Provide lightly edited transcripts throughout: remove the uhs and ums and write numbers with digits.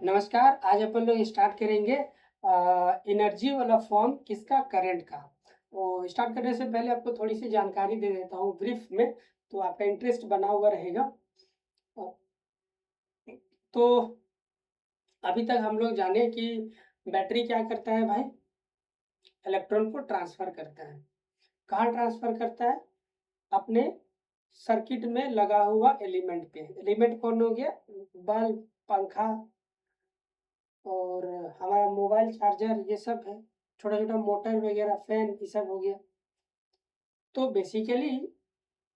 नमस्कार। आज अपन लोग स्टार्ट करेंगे एनर्जी वाला फॉर्म किसका, करंट का। तो स्टार्ट करने से पहले आपको थोड़ी सी जानकारी दे देता हूँ ब्रीफ में, तो आपका इंटरेस्ट बना हुआ रहेगा। तो अभी तक हम लोग जाने कि बैटरी क्या करता है भाई, इलेक्ट्रॉन को ट्रांसफर करता है। कहाँ ट्रांसफर करता है? अपने सर्किट में लगा हुआ एलिमेंट पे। एलिमेंट कौन हो गया? बल्ब, पंखा और हमारा मोबाइल चार्जर, ये सब है। छोटा छोटा मोटर वगैरह, फैन, ये सब हो गया। तो बेसिकली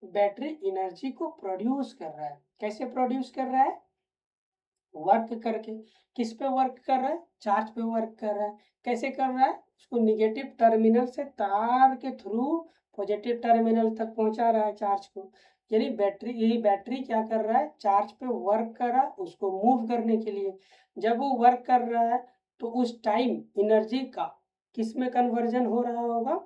बैटरी एनर्जी को प्रोड्यूस कर रहा है। कैसे प्रोड्यूस कर रहा है? वर्क करके। किस पे वर्क कर रहा है? चार्ज पे वर्क कर रहा है। कैसे कर रहा है? उसको निगेटिव टर्मिनल से तार के थ्रू पॉजिटिव टर्मिनल तक पहुंचा रहा है चार्ज को। यानी यही बैटरी क्या कर रहा है? चार्ज पे वर्क कर रहा है उसको मूव करने के लिए। जब वो वर्क कर रहा है तो उस टाइम एनर्जी का किस में कन्वर्जन हो रहा होगा?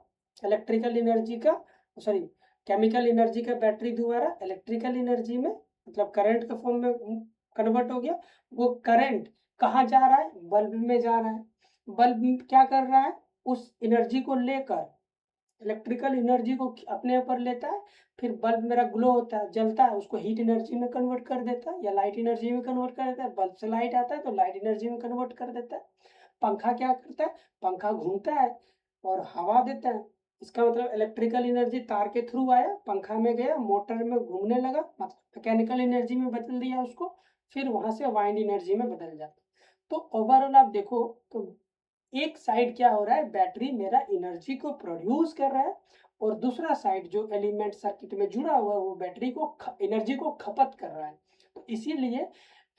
इलेक्ट्रिकल एनर्जी का, सॉरी, केमिकल एनर्जी का बैटरी द्वारा इलेक्ट्रिकल एनर्जी में, मतलब करंट के फॉर्म में कन्वर्ट हो गया। वो करंट कहाँ जा रहा है? बल्ब में जा रहा है। बल्ब क्या कर रहा है? उस एनर्जी को लेकर, इलेक्ट्रिकल एनर्जी को अपने ऊपर लेता है। फिर बल्ब मेरा ग्लो होता है, जलता है, उसको हीट एनर्जी में कन्वर्ट कर देता है या लाइट एनर्जी में कन्वर्ट कर देता है। बल्ब से लाइट आता है तो लाइट एनर्जी में कन्वर्ट कर देता है। पंखा क्या करता है? पंखा घूमता है और हवा देता है। इसका मतलब इलेक्ट्रिकल एनर्जी तार के थ्रू आया, पंखा में गया, मोटर में घूमने लगा, मतलब मैकेनिकल एनर्जी में बदल दिया उसको। फिर वहां से वाइंड एनर्जी में बदल जाता। तो ओवरऑल आप देखो तो एक साइड क्या हो रहा है? बैटरी मेरा एनर्जी को प्रोड्यूस कर रहा है, और दूसरा साइड जो एलिमेंट सर्किट में जुड़ा हुआ है वो बैटरी को एनर्जी को खपत कर रहा है। तो इसीलिए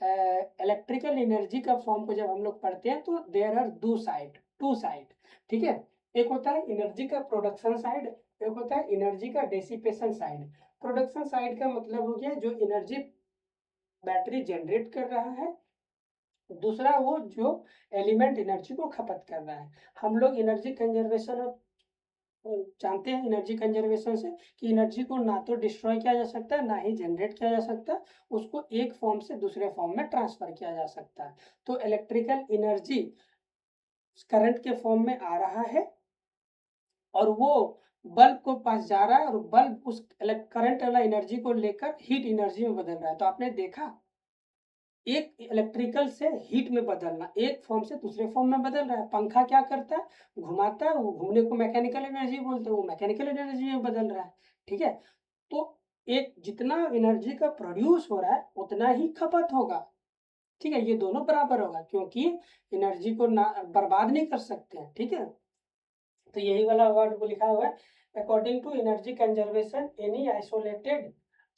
इलेक्ट्रिकल एनर्जी का फॉर्म को जब हम लोग पढ़ते हैं तो देयर आर टू साइड। ठीक है, एक होता है एनर्जी का प्रोडक्शन साइड, एक होता है एनर्जी का डेसिपेशन साइड। प्रोडक्शन साइड का मतलब हो गया जो एनर्जी बैटरी जनरेट कर रहा है, दूसरा वो जो एलिमेंट एनर्जी को खपत कर रहा है। हम लोग एनर्जी कंजर्वेशन जानते हैं, एनर्जी कंजर्वेशन से कि एनर्जी को ना तो डिस्ट्रॉय किया जा सकता है ना ही जनरेट किया जा सकता है, उसको एक फॉर्म से दूसरे फॉर्म में ट्रांसफर किया जा सकता है। तो इलेक्ट्रिकल एनर्जी करंट के फॉर्म में आ रहा है और वो बल्ब को पास जा रहा है, और बल्ब उस करंट वाला एनर्जी को लेकर हीट एनर्जी में बदल रहा है। तो आपने देखा, एक इलेक्ट्रिकल से हीट में बदलना, एक फॉर्म से दूसरे फॉर्म में बदल रहा है। पंखा क्या करता है? घुमाता है, वो घूमने को मैकेनिकल एनर्जी बोलते हैं, वो मैकेनिकल एनर्जी में बदल रहा है। ठीक है, तो एक जितना एनर्जी का प्रोड्यूस हो रहा है उतना ही खपत होगा। ठीक है, ये दोनों बराबर होगा क्योंकि एनर्जी को ना बर्बाद नहीं कर सकते हैं। ठीक है, तो यही वाला वर्ड को लिखा हुआ है, according to energy conservation any isolated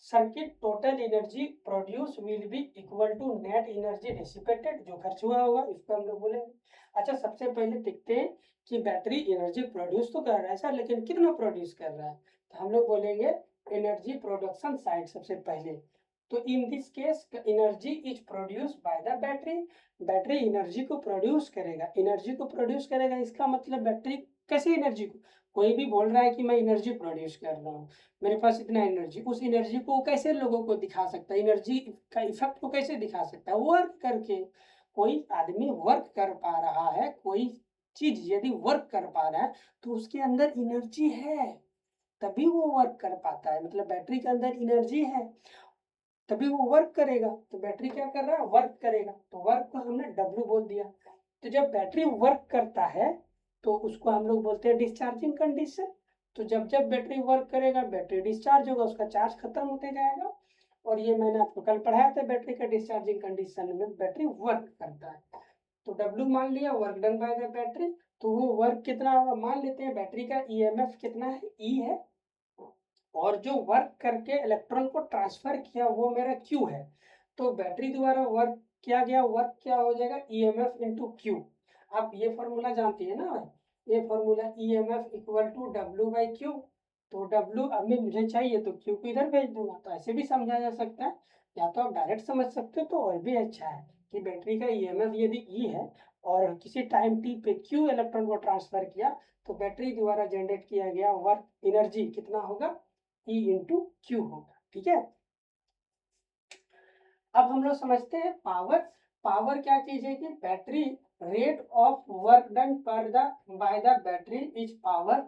circuit total energy produce will be equal to net energy dissipated, जो खर्च हुआ होगा इसको हम लोग बोलेंगे। अच्छा, सबसे पहले देखते हैं कि बैटरी एनर्जी प्रोड्यूस तो कर रहा है सर, लेकिन कितना प्रोड्यूस कर रहा है? तो हम लोग बोलेंगे एनर्जी प्रोडक्शन साइड सबसे पहले। तो in this case energy is produce by the battery. Battery energy को प्रोड्यूस करेगा, एनर्जी को प्रोड्यूस करेगा, इसका मतलब बैटरी कैसे एनर्जी को, कोई भी बोल रहा है कि मैं एनर्जी प्रोड्यूस कर रहा हूँ, मेरे पास इतना एनर्जी, उस एनर्जी को कैसे लोगों को दिखा सकता है? एनर्जी का इफेक्ट को कैसे दिखा सकता है? वर्क करके। कोई आदमी वर्क कर पा रहा है, कोई चीज यदि वर्क कर पा रहा है तो उसके अंदर एनर्जी है, तभी वो वर्क कर पाता है। मतलब बैटरी के अंदर एनर्जी है तभी वो वर्क करेगा। तो बैटरी क्या कर रहा है? वर्क करेगा। तो वर्क को हमने W बोल दिया। तो जब बैटरी वर्क करता है तो उसको हम लोग बोलते हैं डिस्चार्जिंग कंडीशन। तो जब जब बैटरी वर्क करेगा बैटरी डिस्चार्ज होगा, उसका चार्ज खत्म होते जाएगा। और ये मैंने आपको कल पढ़ाया था, बैटरी का डिस्चार्जिंग कंडीशन में बैटरी वर्क करता है। तो W मान लिया, work done by the battery. तो वो वर्क कितना होगा? मान लेते हैं बैटरी का EMF कितना है? E है, और जो वर्क करके इलेक्ट्रॉन को ट्रांसफर किया वो मेरा Q है। तो बैटरी द्वारा वर्क किया गया वर्क क्या हो जाएगा? EMF into Q। आप ये फॉर्मूला जानते हैं ना, ये formula EMF equal to W by Q। तो W अभी मुझे चाहिए तो Q को इधर भेज दूंगा। तो ऐसे भी समझा जा सकता है, या तो आप डायरेक्ट समझ सकते हो तो और भी अच्छा है कि बैटरी का EMF यदि E है और किसी टाइम t पे Q इलेक्ट्रॉन को ट्रांसफर किया, तो बैटरी द्वारा जनरेट किया गया वर्क एनर्जी कितना होगा? E इंटू क्यू होगा। ठीक है, अब हम लोग समझते हैं पावर। पावर क्या चीज है कि battery rate of work done पर the by the battery is power.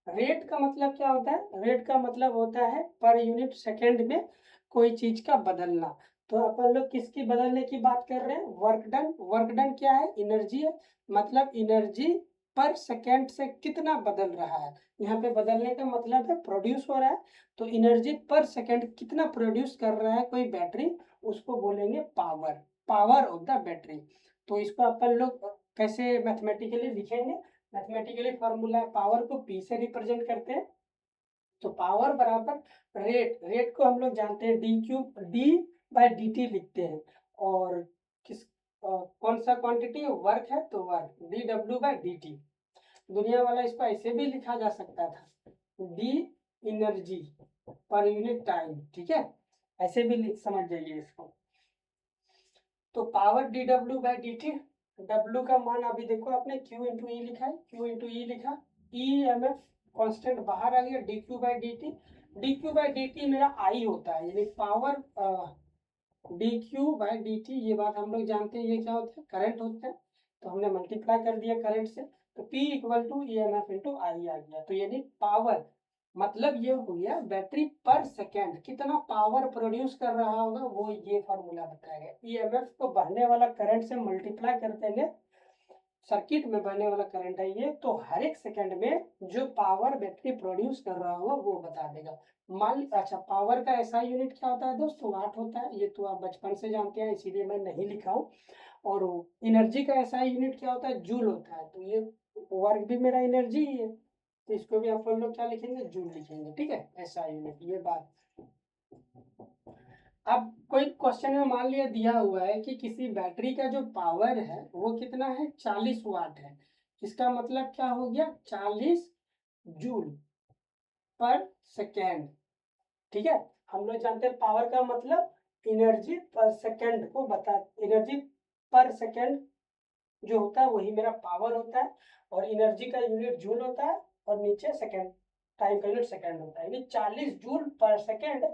Rate का मतलब क्या होता है? रेट का मतलब होता है पर यूनिट सेकेंड में कोई चीज का बदलना। तो अपन लोग किसकी बदलने की बात कर रहे हैं? Work done. वर्क डन क्या है? एनर्जी है, मतलब एनर्जी पर सेकेंड से कितना बदल रहा है। यहाँ पे बदलने का मतलब है प्रोड्यूस हो रहा है, तो एनर्जी पर सेकेंड कितना प्रोड्यूस कर रहा है कोई बैटरी, उसको बोलेंगे power, power of the battery. तो इसको अपन लोग कैसे मैथमेटिकली लिखेंगे? मैथमेटिकली फॉर्मूला है, पावर को पी से रिप्रेजेंट करते हैं, तो पावर बराबर रेट, रेट को हम लोग जानते हैं D Q, D by D T लिखते हैं। और किस कौन सा क्वांटिटी वर्क है, तो work D W by D T. दुनिया वाला इसको ऐसे भी लिखा जा सकता था, डी एनर्जी पर यूनिट टाइम, ठीक है, ऐसे भी लिख समझ जाइए इसको। तो power D W by D T, W का मान अभी देखो आपने क्यू इंटू ई लिखा है, क्यू इंटू ई लिखा, ई एम एफ कॉन्स्टेंट बाहर आ गया, D Q by D T, D Q by D T मेरा आई होता है, यानी power D Q by D T, ये बात हम लोग जानते हैं, ये क्या होता है? करंट होता है, तो हमने मल्टीप्लाई कर दिया करंट से, तो P equal to E M F into I आ गया। तो यानी पावर मतलब ये हो गया बैटरी पर सेकेंड कितना पावर प्रोड्यूस कर रहा होगा, वो ये फॉर्मूला बताएगा। ईएमएफ को बहने वाला करंट से मल्टीप्लाई कर देंगे, सर्किट में बहने वाला करंट है ये, तो हर एक सेकंड में जो पावर बैटरी प्रोड्यूस कर रहा होगा वो बता देगा। मान अच्छा, पावर का ऐसा यूनिट क्या होता है दोस्तों? वाट होता है, ये तो आप बचपन से जानते हैं, इसीलिए मैं नहीं लिखा हूँ। और एनर्जी का ऐसा यूनिट क्या होता है? जूल होता है, तो ये वर्क भी मेरा एनर्जी ही है, तो इसको भी आप लोग क्या लिखेंगे? जूल लिखेंगे, ठीक है, ऐसा यूनिट, ये बात। अब कोई क्वेश्चन में मान लिया दिया हुआ है कि किसी बैटरी का जो पावर है वो कितना है? 40 वाट है, इसका मतलब क्या हो गया? 40 जूल पर सेकेंड, ठीक है। हम लोग जानते हैं पावर का मतलब एनर्जी पर सेकेंड को बता, एनर्जी पर सेकेंड जो होता है वही मेरा पावर होता है, और एनर्जी का यूनिट जूल होता है, और नीचे सेकेंड, टाइम का यूनिट सेकेंड होता है, यानी 40 जूल पर सेकेंड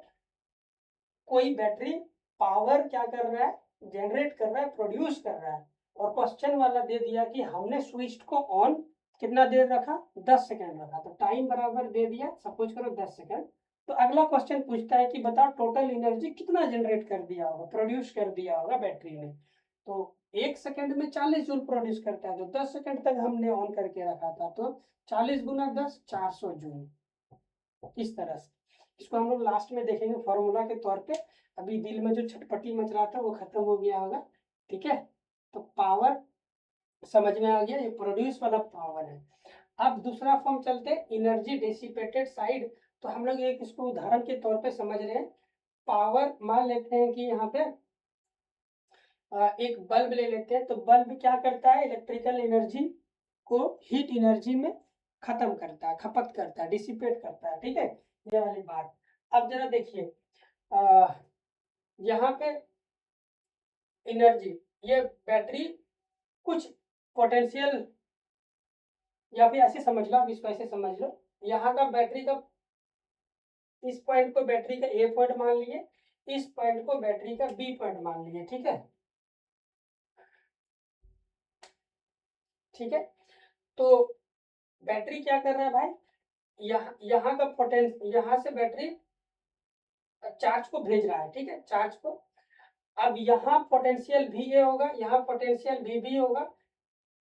कोई बैटरी पावर क्या कर रहा है? जनरेट कर रहा है, प्रोड्यूस कर रहा है। और क्वेश्चन वाला दे दिया कि हमने स्विच को ऑन कितना देर रखा? 10 सेकंड रखा, तो टाइम बराबर दे दिया, सपोज करो 10 सेकंड। तो अगला क्वेश्चन पूछता है कि बताओ टोटल एनर्जी कितना जनरेट कर दिया होगा, प्रोड्यूस कर दिया होगा बैटरी ने। तो 1 सेकंड में 40 जूल प्रोड्यूस करता है, तो 10 सेकंड तक हमने ऑन करके रखा था, तो 40 गुना 10 400 जूल, इस तरह से। इसको हम लोग लास्ट में देखेंगे फॉर्मूला के तौर पे, अभी दिल में जो छटपटी मच रहा था वो खत्म हो गया होगा, ठीक है। तो पावर समझ में आ गया, ये प्रोड्यूस वाला पावर है। अब दूसरा फॉर्म चलते हैं, एनर्जी डेसिपेटेड साइड। तो हम लोग एक इसको उदाहरण के तौर पे समझ रहे हैं। पावर मान लेते हैं कि यहाँ पे एक बल्ब ले लेते हैं, तो बल्ब क्या करता है? इलेक्ट्रिकल एनर्जी को हीट एनर्जी में खत्म करता है, खपत करता है, डिसिपेट करता है, ठीक है, ये वाली बात। अब जरा देखिए, यहाँ पे एनर्जी, ये बैटरी कुछ पोटेंशियल, या फिर ऐसे समझ लो, आप इसको ऐसे समझ लो, यहाँ का बैटरी का, इस पॉइंट को बैटरी का ए पॉइंट मान लिए, इस पॉइंट को बैटरी का बी पॉइंट मान लिए, ठीक है, ठीक है। तो बैटरी क्या कर रहा है भाई? यहाँ का पोटेंशियल, यहाँ से बैटरी चार्ज को भेज रहा है, ठीक है, चार्ज को। अब यहाँ पोटेंशियल भी ये होगा, यहाँ पोटेंशियल भी होगा,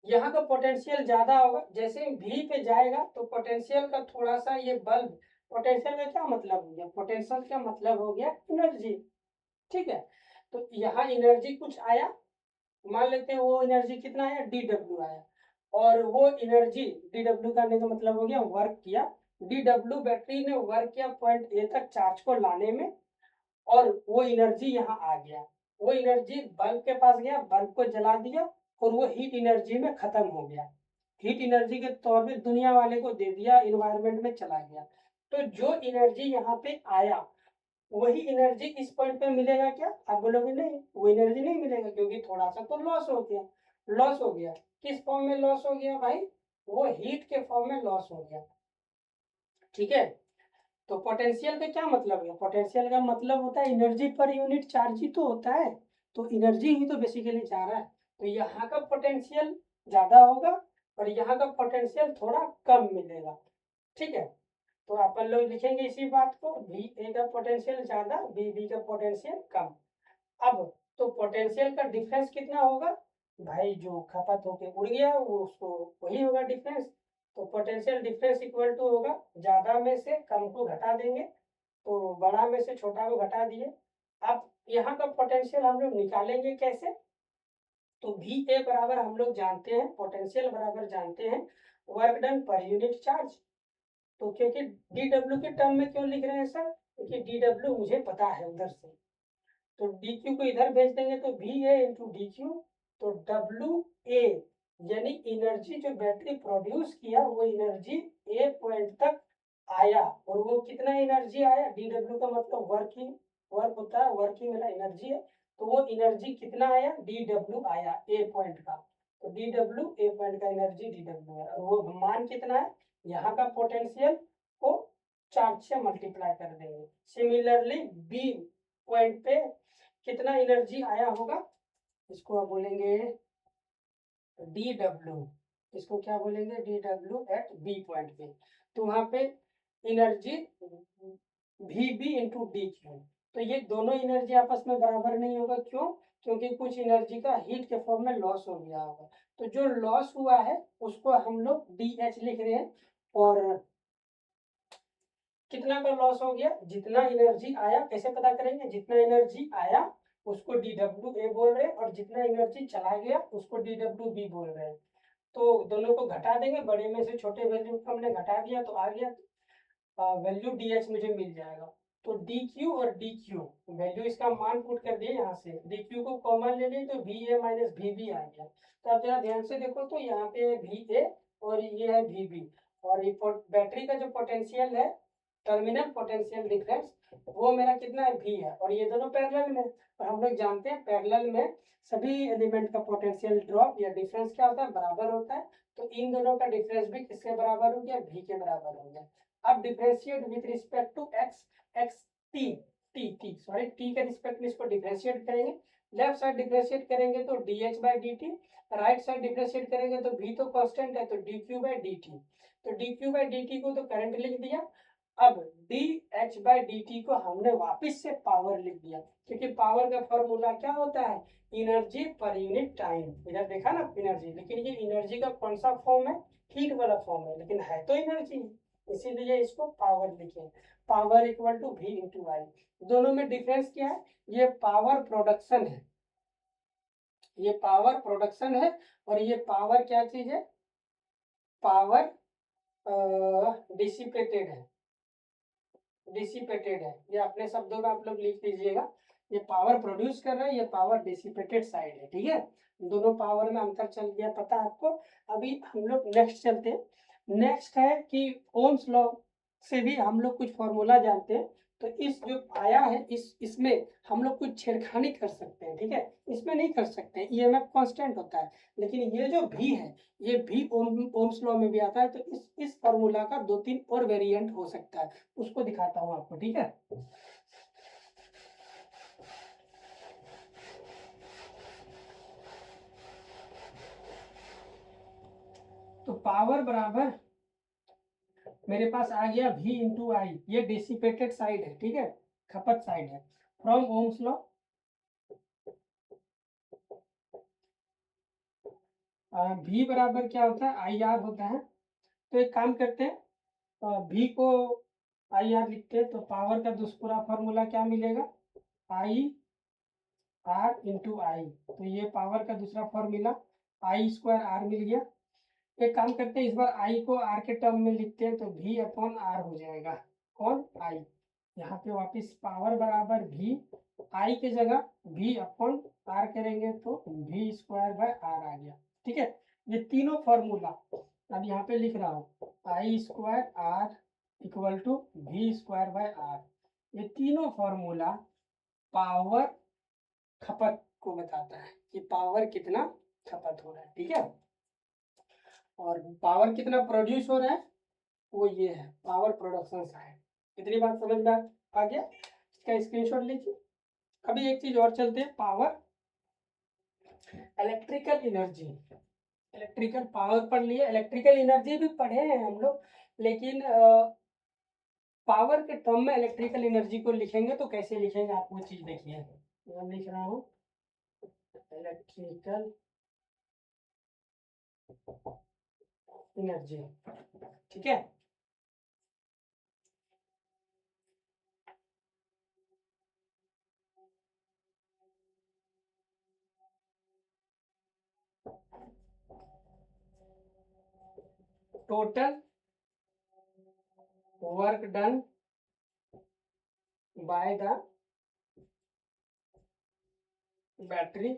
यहाँ का पोटेंशियल ज्यादा होगा, जैसे भी पे जाएगा तो पोटेंशियल का थोड़ा सा, ये बल्ब, पोटेंशियल का क्या मतलब हो गया? पोटेंशियल का मतलब हो गया एनर्जी, ठीक है। तो यहाँ एनर्जी कुछ आया, मान लेते हैं वो एनर्जी कितना आया? डी डब्ल्यू आया, और वो एनर्जी डी डब्ल्यू का आने का मतलब हो गया वर्क किया, डी डब्ल्यू बैटरी ने वर्क किया पॉइंट ए तक चार्ज को लाने में, और वो एनर्जी यहाँ आ गया, वो एनर्जी बल्ब के पास गया, बल्ब को जला दिया, और वो हीट एनर्जी में खत्म हो गया, हीट एनर्जी के तौर पे दुनिया वाले को दे दिया, इन्वायरमेंट में चला गया। तो जो एनर्जी यहाँ पे आया वही एनर्जी इस पॉइंट पे मिलेगा क्या? आप बोलोगे नहीं, वो एनर्जी नहीं मिलेगा, क्योंकि थोड़ा सा तो लॉस हो गया, लॉस हो गया। किस फॉर्म में लॉस हो गया भाई? वो हीट के फॉर्म में लॉस हो गया, ठीक है। तो पोटेंशियल का क्या मतलब है? पोटेंशियल का मतलब होता है एनर्जी पर यूनिट चार्ज ही तो होता है, तो एनर्जी ही तो बेसिकली जा रहा है, तो यहाँ का पोटेंशियल ज़्यादा होगा और यहाँ का पोटेंशियल थोड़ा कम मिलेगा। ठीक है, तो अपन लोग लिखेंगे इसी बात को, वी ए का पोटेंशियल ज़्यादा, वी बी का पोटेंशियल कम। अब तो पोटेंशियल का डिफरेंस कितना होगा भाई, जो खपत होके उड़ गया वो उसको वही होगा डिफरेंस। तो पोटेंशियल डिफरेंस इक्वल टू होगा, ज़्यादा में से कम को घटा देंगे, तो बड़ा में से छोटा को घटा दिए। अब यहाँ का पोटेंशियल हम लोग निकालेंगे कैसे, तो वी ए बराबर हम लोग जानते हैं, पोटेंशियल बराबर जानते हैं work done per unit charge. तो क्योंकि डी डब्ल्यू के टर्म में क्यों लिख रहे हैं सर, क्योंकि डी डब्ल्यू मुझे पता है उधर से, तो डी क्यू को इधर भेज देंगे तो वी ए इंटू डी क्यू, तो डब्ल्यू ए यानी एनर्जी जो बैटरी प्रोड्यूस किया वो एनर्जी ए पॉइंट तक आया, और वो कितना एनर्जी आया, डी डब्ल्यू का मतलब वर्किंग, वर्क होता है, वर्किंग वाला एनर्जी है, तो वो एनर्जी कितना आया, डी डब्ल्यू आया ए पॉइंट का, तो डी डब्ल्यू ए पॉइंट का एनर्जी डी डब्ल्यू है, और वो मान कितना है, यहाँ का पोटेंशियल को चार्ज से मल्टीप्लाई कर देंगे। सिमिलरली बी पॉइंट पे कितना एनर्जी आया होगा, इसको आप बोलेंगे डी डब्ल्यू, इसको क्या बोलेंगे, D W at B point पे, तो वहां पे energy V B into D Q, तो ये दोनों एनर्जी आपस में बराबर नहीं होगा, क्यों, क्योंकि कुछ एनर्जी का हीट के फॉर्म में लॉस हो गया होगा, तो जो लॉस हुआ है उसको हम लोग डी एच लिख रहे हैं, और कितना का लॉस हो गया, जितना एनर्जी आया, कैसे पता करेंगे, जितना एनर्जी आया उसको डी डब्ल्यू ए बोल रहे हैं, और जितना एनर्जी चला गया उसको डी डब्ल्यू बी बोल रहे हैं, तो दोनों को घटा देंगे, बड़े में से छोटे वैल्यू को हमने घटा दिया तो आ गया वैल्यू डी एच मुझे मिल जाएगा, तो डी क्यू और डी क्यू वैल्यू इसका मान पुट कर दिए यहाँ से, डी क्यू को कॉमन ले लिए तो V A minus V B आ गया, तो आप जरा ध्यान से देखो, तो यहाँ पे वी ए और ये है वी बी, और ये बैटरी का जो पोटेंशियल है, टर्मिनल पोटेंशियल डिफरेंस, वो मेरा कितना है, वी है, और ये दोनों पैरेलल में, और हम लोग जानते हैं पैरेलल में सभी एलिमेंट का पोटेंशियल ड्रॉप या डिफरेंस क्या होता है, बराबर होता है, तो इन दोनों का डिफरेंस भी किसके बराबर हो गया, वी के बराबर हो गया। अब differentiate with respect to X, X T, T sorry T के रिस्पेक्ट में इसको डिफरेंशिएट करेंगे, लेफ्ट साइड डिफरेंशिएट करेंगे तो D H by D T, right side differentiate करेंगे तो वी तो कांस्टेंट है, तो D Q by D T, तो D Q by D T को तो करंट लिख दिया, अब D H by D T को हमने वापस से पावर लिख दिया, क्योंकि पावर का फॉर्मूला क्या होता है, एनर्जी पर यूनिट टाइम, इधर देखा ना एनर्जी, लेकिन ये एनर्जी का कौन सा फॉर्म है, हीट वाला फॉर्म है, लेकिन है तो एनर्जी, इसीलिए इसको पावर लिखे, power equal to V into I. दोनों में डिफरेंस क्या है, ये पावर प्रोडक्शन है, ये पावर प्रोडक्शन है, और ये पावर क्या चीज है, पावर डिसिपेटेड है, डिसिपेटेड है, ये अपने शब्दों में आप लोग लिख लीजिएगा, ये पावर प्रोड्यूस कर रहा है, ये पावर डिसिपेटेड साइड है, ठीक है, दोनों पावर में अंतर चल गया पता है आपको। अभी हम लोग नेक्स्ट चलते हैं, नेक्स्ट है कि ओम्स लॉ से भी हम लोग कुछ फॉर्मूला जानते हैं, तो इस जो आया है इसमें हम लोग कुछ छेड़खानी कर सकते हैं, ठीक है, इसमें नहीं कर सकते, ईएमएफ कांस्टेंट होता है, लेकिन ये जो भी है ये भी ओम्स लॉ में भी आता है, तो इस फॉर्मूला का 2-3 और वेरिएंट हो सकता है, उसको दिखाता हूँ आपको, ठीक है। तो पावर बराबर मेरे पास आ गया V इंटू आई, ये डिसिपेटेड साइड है, ठीक है, खपत साइड है, फ्रॉम ओम्स लॉ V बराबर क्या होता है, आई आर होता है, तो एक काम करते हैं V को आई आर लिखते हैं, तो पावर का दूसरा फॉर्मूला क्या मिलेगा, आई आर इंटू आई, तो ये पावर का दूसरा फॉर्मूला आई स्क्वायर आर मिल गया। एक काम करते हैं, इस बार आई को आर के टर्म में लिखते हैं, तो V अपॉन आर हो जाएगा, कौन आई, यहाँ पे वापस पावर बराबर V, आई के जगह V अपॉन आर करेंगे तो V स्क्वायर बाय आर आ गया, ठीक है। ये तीनों फॉर्मूला अब यहाँ पे लिख रहा हूँ, I square R equal to V square by R, ये तीनों फॉर्मूला पावर खपत को बताता है कि पावर कितना खपत हो रहा है, ठीक है, और पावर कितना प्रोड्यूस हो रहा है वो ये है पावर प्रोडक्शन साइड। इतनी बात समझ में आ गया, इसका स्क्रीनशॉट लीजिए। अभी एक चीज और चलते हैं, power electrical energy, electrical power पढ़ लिए, इलेक्ट्रिकल एनर्जी भी पढ़े हैं हम लोग, लेकिन पावर के टर्म में इलेक्ट्रिकल एनर्जी को लिखेंगे तो कैसे लिखेंगे आप वो चीज देखिए। मैं लिख रहा हूँ इलेक्ट्रिकल एनर्जी, ठीक है। Total work done by the battery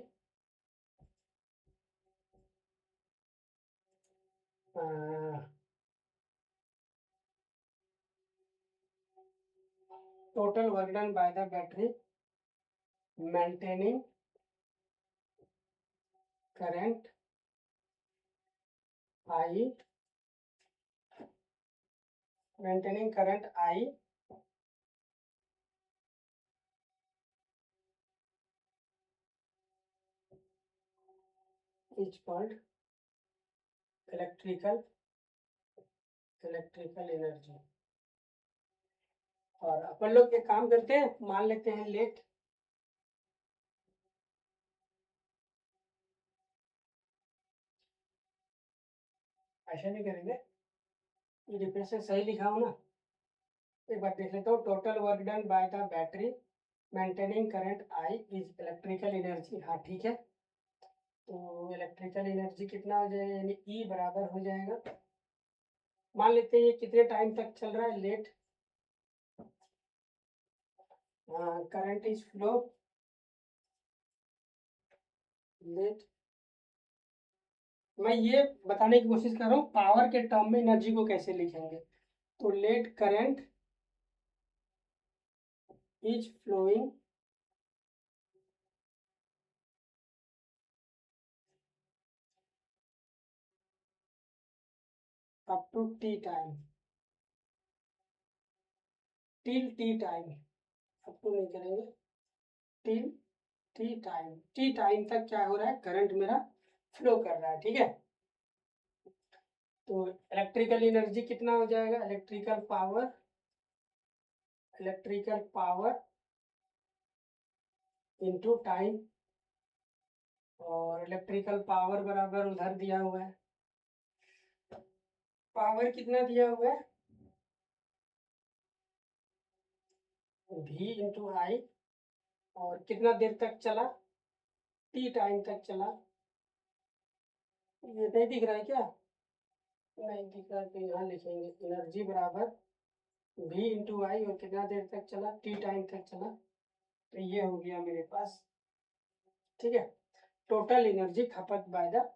total work done by the battery maintaining current I, maintaining current I is called electrical energy। और अपन लोग एक काम करते हैं, मान लेते हैं लेट, ऐसा नहीं करेंगे, ये डिफरेंस सही लिखा हो ना, एक बार देख लेता हूँ। Total work done by the battery maintaining current I is electrical energy, हाँ ठीक है। तो इलेक्ट्रिकल एनर्जी कितना हो जाएगा, यानी ई बराबर हो जाएगा, मान लेते हैं ये कितने टाइम तक चल रहा है let, current is flow let. मैं ये बताने की कोशिश कर रहा हूँ पावर के टर्म में एनर्जी को कैसे लिखेंगे। तो let current is flowing up to T time, till T time, up to नहीं करेंगे, टिल टी टाइम तक क्या हो रहा है, करंट मेरा फ्लो कर रहा है, ठीक है। तो इलेक्ट्रिकल एनर्जी कितना हो जाएगा, इलेक्ट्रिकल पावर इनटू टाइम, और इलेक्ट्रिकल पावर बराबर उधर दिया हुआ है, पावर कितना दिया हुआ है, V इंटू आई, और कितना देर तक चला, टी टाइम तक चला। ये नहीं दिख रहा है क्या, नहीं दिख रहा है, तो यहाँ लिखेंगे एनर्जी बराबर V इंटू आई, और कितना देर तक चला, टी टाइम तक चला, तो ये हो गया मेरे पास, ठीक है। टोटल एनर्जी खपत by the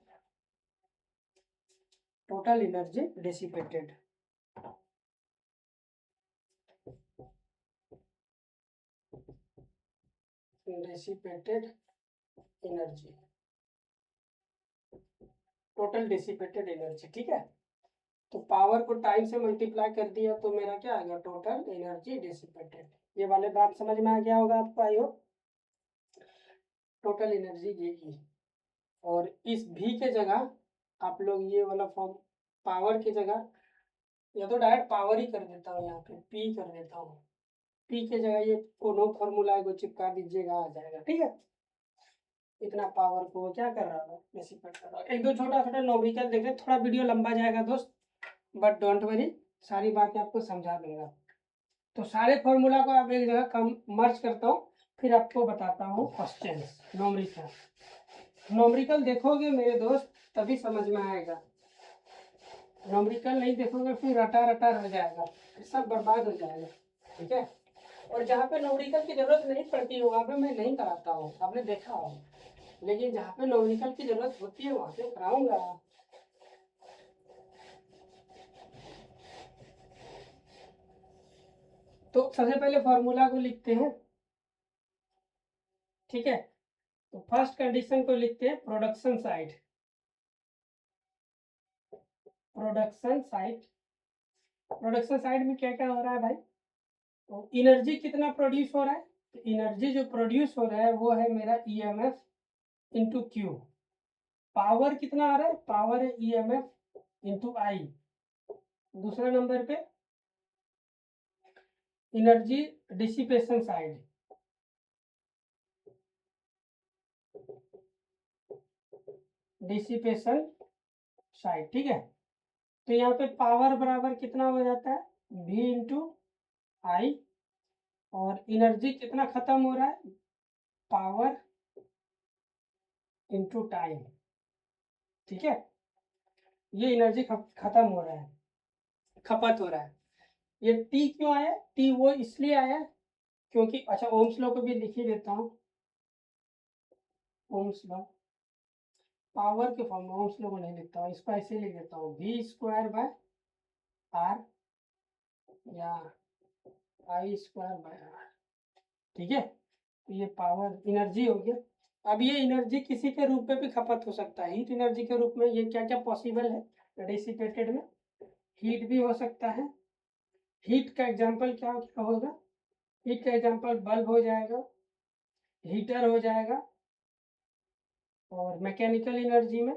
total energy dissipated, energy, total dissipated energy, ठीक है। तो पावर को टाइम से मल्टीप्लाई कर दिया तो मेरा क्या आ गया, टोटल एनर्जी डिसिपेटेड। ये वाले बात समझ में आ गया होगा आपको, आई होप। टोटल एनर्जी ये ई, और इस भी के जगह आप लोग ये वाला फॉर्म पावर की जगह, या तो डायरेक्ट पावर ही कर देता हूँ, यहाँ पे पी कर देता हूँ, पी के जगह ये कोनो फॉर्मूला को चिपका दीजिएगा, आ जाएगा, ठीक है। इतना पावर को क्या कर रहा है, डिसिपेट कर रहा है। एक दो छोटा छोटा न्यूमेरिकल देख लें, थोड़ा वीडियो लंबा जाएगा दोस्त, बट डोंट वरी, सारी बातें आपको समझा दूंगा। तो सारे फॉर्मूला को आप एक जगह कम मर्ज करता हूँ, फिर आपको बताता हूँ क्वेश्चन। नॉमरिकल देखोगे मेरे दोस्त तभी समझ में आएगा, नॉमरिकल नहीं देखोगे फिर रटा रटा रह जाएगा, फिर सब बर्बाद हो जाएगा, ठीक है। और जहाँ पे नॉमरिकल की जरूरत नहीं पड़ती है वहाँ पे मैं नहीं कराता हूँ, आपने देखा हो, लेकिन जहाँ पे नॉमरिकल की जरूरत होती है वहाँ पे कराऊंगा। तो सबसे पहले फॉर्मूला को लिखते हैं, ठीक है। तो फर्स्ट कंडीशन को लिखते हैं प्रोडक्शन साइड, प्रोडक्शन साइड में क्या क्या हो रहा है भाई, तो एनर्जी कितना प्रोड्यूस हो रहा है, तो एनर्जी जो प्रोड्यूस हो रहा है वो है मेरा ईएमएफ इंटू क्यू। पावर कितना आ रहा है, पावर है EMF इंटू आई। दूसरे नंबर पे energy dissipation side, dissipation side, ठीक है। तो यहाँ पे पावर बराबर कितना हो जाता है, V इंटू आई, और एनर्जी कितना खत्म हो रहा है, पावर इंटू टाइम, ठीक है। ये एनर्जी खत्म हो रहा है, खपत हो रहा है। ये टी क्यों आया, टी वो इसलिए आया क्योंकि, अच्छा ओम्स लॉ को भी लिख ही देता हूँ, ओम्स लॉ पावर के फॉर्म में, ओम्स लॉ को नहीं लिखता हूँ, इसको ऐसे लिख देता हूँ, V स्क्वायर बाय आर या आई स्क्वायर बाय आर, ठीक है। तो ये पावर एनर्जी हो गया। अब ये एनर्जी किसी के रूप में भी खपत हो सकता है, हीट एनर्जी के रूप में। ये क्या क्या पॉसिबल है डिसिपेटेड में, हीट भी हो सकता है। हीट का एग्जांपल क्या क्या होगा, हीट का एग्जांपल बल्ब हो जाएगा, हीटर हो जाएगा, और मैकेनिकल एनर्जी में,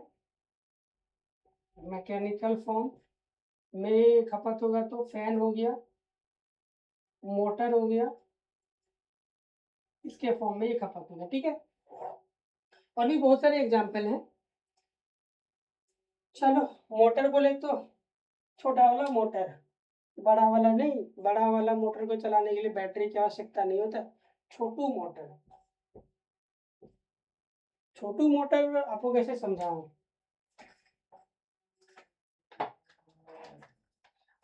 मैकेनिकल फॉर्म में खपत होगा तो फैन हो गया, मोटर हो गया, इसके फॉर्म में ये खपत होगा, ठीक है। और भी बहुत सारे एग्जांपल हैं। चलो मोटर बोले तो छोटा वाला मोटर, बड़ा वाला नहीं, बड़ा वाला मोटर को चलाने के लिए बैटरी की आवश्यकता नहीं होता। छोटू मोटर, छोटू मोटर आपको कैसे समझाऊं,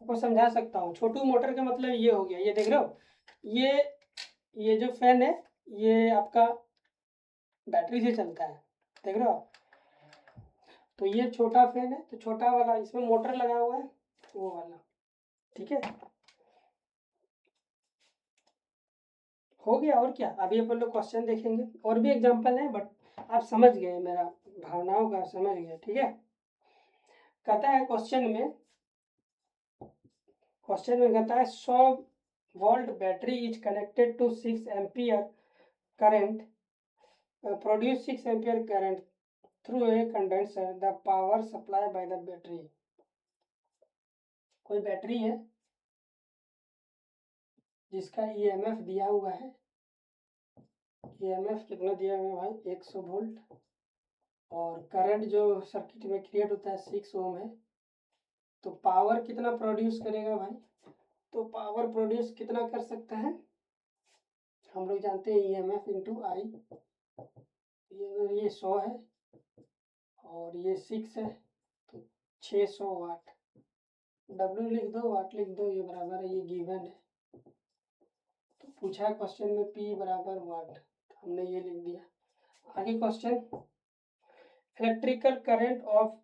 आपको समझा सकता हूँ। छोटू मोटर का मतलब ये हो गया, ये देख रहे हो, ये जो फैन है ये आपका बैटरी से चलता है, देख रहे हो आप। तो ये छोटा फैन है, तो छोटा वाला इसमें मोटर लगा हुआ है, वो वाला, ठीक है। हो गया, और क्या। अभी अपन लोग क्वेश्चन देखेंगे, और भी एग्जांपल है, बट आप समझ गए मेरा भावनाओं का, समझ गए, ठीक है। कहता है क्वेश्चन में कहता है 100 volt battery is connected to 6 ampere current, produce 6 ampere current through a condenser, the power supply by the battery. कोई बैटरी है जिसका EMF दिया हुआ है, EMF कितना दिया हुआ है भाई, 100 वोल्ट, और करंट जो सर्किट में क्रिएट होता है 6 ओम है। तो पावर कितना प्रोड्यूस करेगा भाई, तो पावर प्रोड्यूस कितना कर सकता है, हम लोग जानते हैं EMF इंटू आई। ये 100 है और ये 6 है, तो 600 वाट। W लिख दो, वाट लिख दो, ये बराबर है, ये गिवन है। तो पूछा क्वेश्चन में P बराबर वाट, हमने ये लिख दिया। आगे question, electrical current of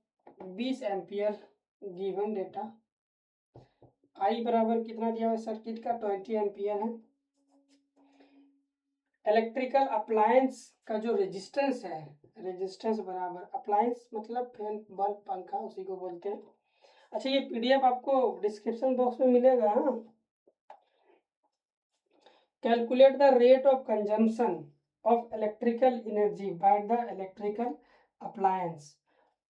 20 ampere given data, I बराबर कितना दिया हुआ सर्किट का, 20 एम्पियर है। इलेक्ट्रिकल अप्लायंस का जो रेजिस्टेंस है, रेजिस्टेंस बराबर, अप्लायंस मतलब फैन बल्ब पंखा, उसी को बोलते हैं। अच्छा ये PDF आपको डिस्क्रिप्शन बॉक्स में मिलेगा, हाँ। Calculate the rate of consumption of electrical energy by the electrical appliance.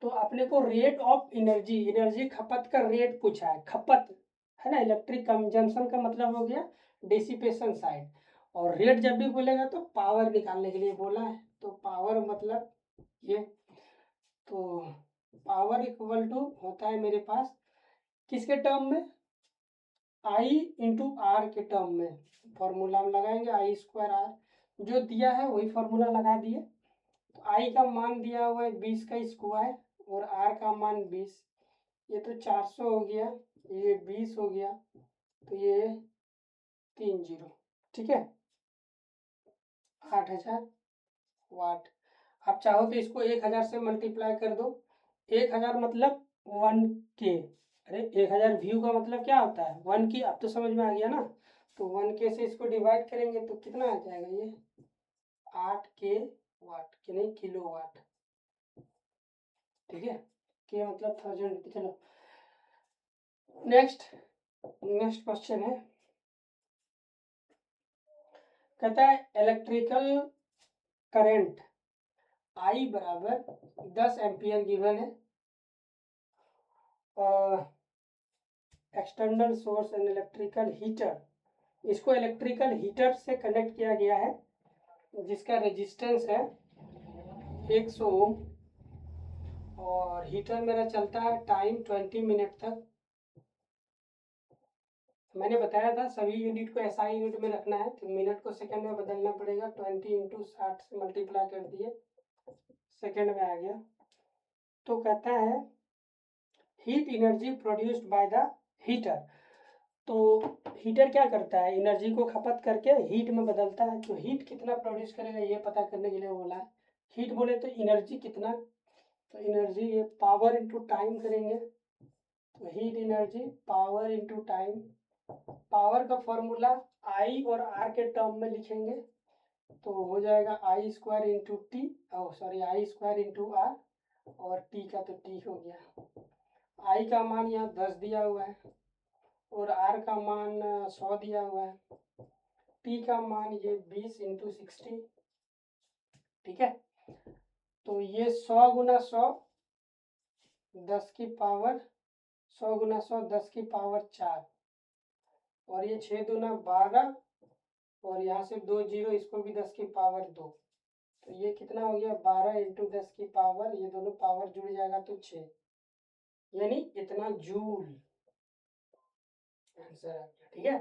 तो अपने को रेट ऑफ एनर्जी, एनर्जी खपत का रेट पूछा है, खपत है ना। इलेक्ट्रिक कंजम्पशन का मतलब हो गया डिसिपेशन साइड, और रेट जब भी बोलेगा तो पावर निकालने के लिए बोला है। तो पावर मतलब ये, तो पावर इक्वल टू होता है मेरे पास किसके टर्म में, आई इंटू आर के टर्म में। फॉर्मूला हम लगाएंगे, आई स्क्वायर आर, जो दिया है वही फॉर्मूला लगा दिए। तो आई का मान दिया हुआ है 20 का स्क्वायर, और आर का मान 20, ये तो 400 हो गया, ये 20 हो गया, तो ये 30, ठीक है, 8000 वाट। आप चाहो तो इसको 1000 से मल्टीप्लाई कर दो। 1000 मतलब 1K, अरे 1000 व्यू का मतलब क्या होता है, 1K, अब तो समझ में आ गया ना। तो 1K से इसको डिवाइड करेंगे तो कितना आ जाएगा, ये 8K वाट, कि नहीं किलो वाट, ठीक है। K मतलब 1000। चलो नेक्स्ट क्वेश्चन है, कहता है इलेक्ट्रिकल करंट आई बराबर 10 एम्पियर गिवन है। External source and electrical heater, इसको इलेक्ट्रिकल हीटर से कनेक्ट किया गया है जिसका रेजिस्टेंस है 100 ओम, और हीटर मेरा चलता है टाइम 20 मिनट तक। मैंने बताया था सभी यूनिट को एसआई यूनिट में रखना है, तो मिनट को सेकंड में बदलना पड़ेगा। 20 × 60 से मल्टीप्लाई कर दिए, सेकंड में आ गया। तो कहता है heat energy produced by the heater. तो हीटर क्या करता है, एनर्जी को खपत करके हीट में बदलता है। तो हीट कितना प्रोड्यूस करेगा ये पता करने के लिए बोला है। हीट बोले तो एनर्जी कितना, तो एनर्जी ये पावर इंटू टाइम करेंगे। तो heat energy power into time, power का फॉर्मूला आई और आर के टर्म में लिखेंगे तो हो जाएगा I square into T, sorry I square into R, और टी का तो टी हो गया। आई का मान यहाँ 10 दिया हुआ है और आर का मान 100 दिया हुआ है, टी का मान ये 20 × 60, ठीक है। तो ये 100 × 100 10 की पावर 100 × 100 10 की पावर 4, और ये 6 दूना 12, और यहाँ से 2 जीरो, इसको भी 10 की पावर 2। तो ये कितना हो गया 12 × 10 की पावर, ये दोनों पावर जुड़ जाएगा तो 6, यानी इतना जूल आंसर आ गया, ठीक है।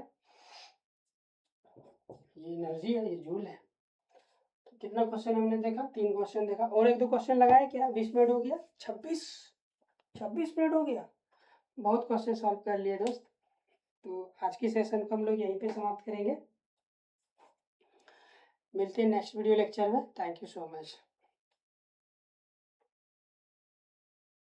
ये एनर्जी है, ये जूल है। तो कितना क्वेश्चन हमने देखा, 3 क्वेश्चन देखा, और 1-2 क्वेश्चन लगाए क्या। 20 मिनट हो गया, 26 मिनट हो गया, बहुत क्वेश्चन सॉल्व कर लिए दोस्त। तो आज की सेशन को हम लोग यहीं पे समाप्त करेंगे, मिलते हैं नेक्स्ट वीडियो लेक्चर में। Thank you so much.